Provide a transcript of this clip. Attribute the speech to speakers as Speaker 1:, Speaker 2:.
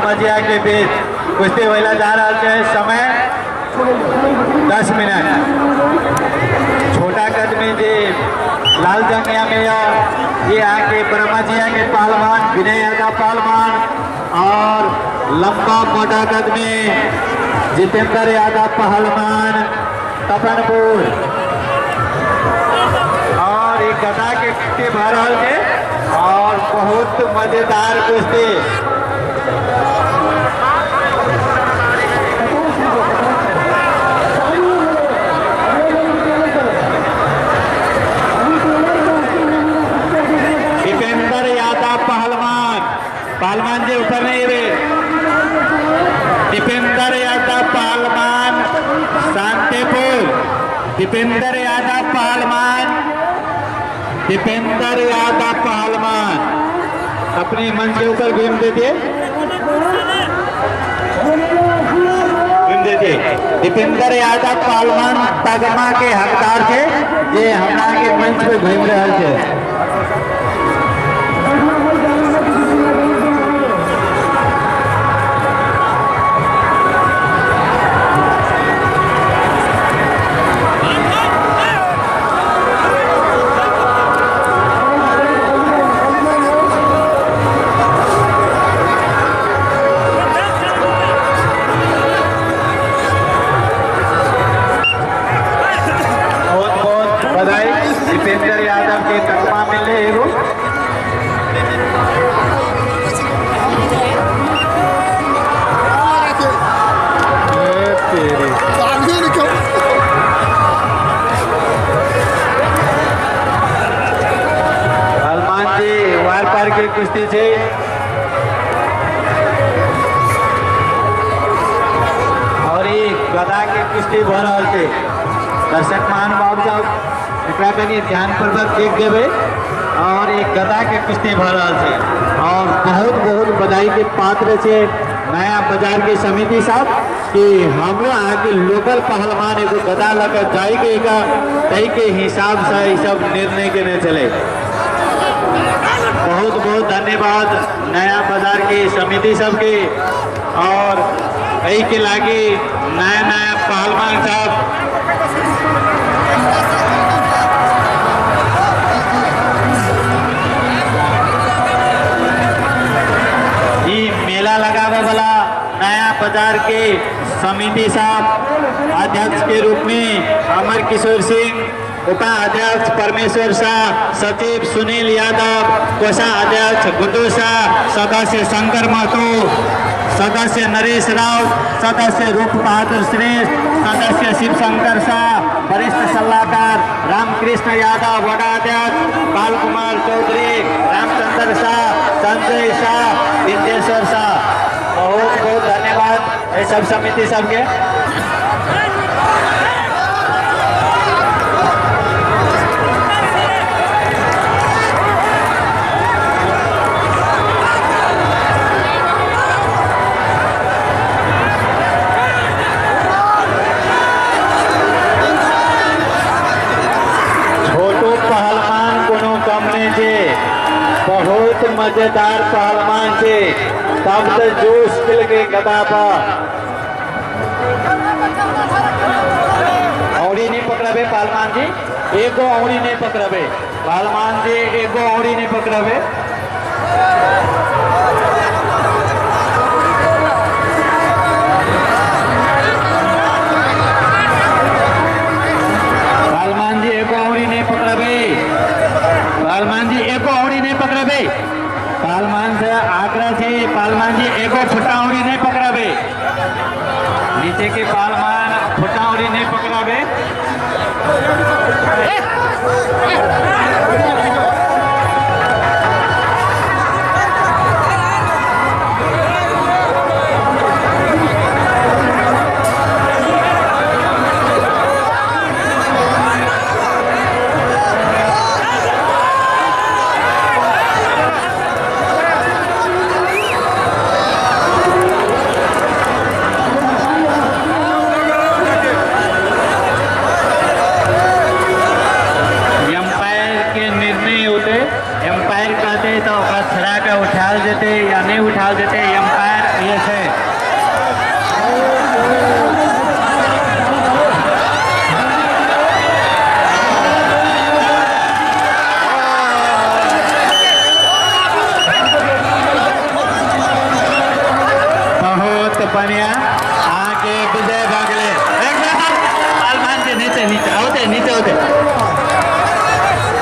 Speaker 1: मजिया के बीच कुश्ती होला जा रहा है। समय 10 मिनट। छोटा कदमी जी लाल जंगिया में ये आके ब्रह्मजिया के पहलवान विनय यादव पहलवान और लंबा मोटा कदमी जितेंद्र यादव पहलवान तपनपुर और एक गदा के कुश्ती भरल के और बहुत मजेदार कुश्ती। दीपेंद्र यादव पहलवान जी ऊपर नहीं रे। दीपेंद्र यादव पहलवान शांतिपुर। दीपेंद्र यादव पहलवान अपने मंच के ऊपर भीम दे दिए। दीपेंद्र यादव पहलवान तगमा के हकदार थे जे हमरा के मंच पे घूम रहे थे। दीपेंद्र यादव के तकमा मिले एगो हनुमान जी वार पार की कुश्ती से और ये गदा के कुश्ती भर रहा थे। दर्शक महानुभाव साहब कनी ध्यान पूर्वक देख देवे और एक गदा के कुश्ती भर रहा थे और बहुत बहुत बधाई के पात्र से नया बाजार की समिति साहब कि हम आगे लोकल पहलवान एगो गदा लगा जाएगी का तई के हिसाब से ये सब निर्णय के न चले। बहुत बहुत धन्यवाद नया बाजार की समिति सबके और यही के लागे नया नया पहलवान साहब मेला लगावे वाला नया बाजार के समिति साहब अध्यक्ष के रूप में अमर किशोर सिंह, उपाध्यक्ष परमेश्वर शाह, सचिव सुनील यादव, कोषाध्यक्ष गुड्डू शाह, सदस्य शंकर महतो, सदस्य नरेश राव, सदस्य रूप बहादुर श्रेष्ठ, सदस्य शिव शंकर शाह, वरिष्ठ सलाहकार रामकृष्ण यादव, वडाध्यक्ष बाल कुमार चौधरी, रामचंद्र शाह, संजय शाह, विंदेश्वर शाह। बहुत बहुत धन्यवाद ये सब समिति सबके। छोटो पहलवान कोनो कम नहीं थे, बहुत मजेदार पहलवान थे। तब से जोश खिल के गदा पर औरी नहीं पकड़ाबे पहलवान जी, एगो औरी नहीं पकड़ाबे पहलवान जी, एगो औरी नहीं पकड़ाबे। पहलवान जी एगो औरी नहीं पकड़ाबे। पहलवान जी एगो औरी नहीं पकड़ाबे। पहलवान से आग्रह से पहलवान जी एगो फुटाउरी नहीं पकड़ाबे। नीचे के पहलवान फुटाउरी नहीं पकड़ाबे। पानिया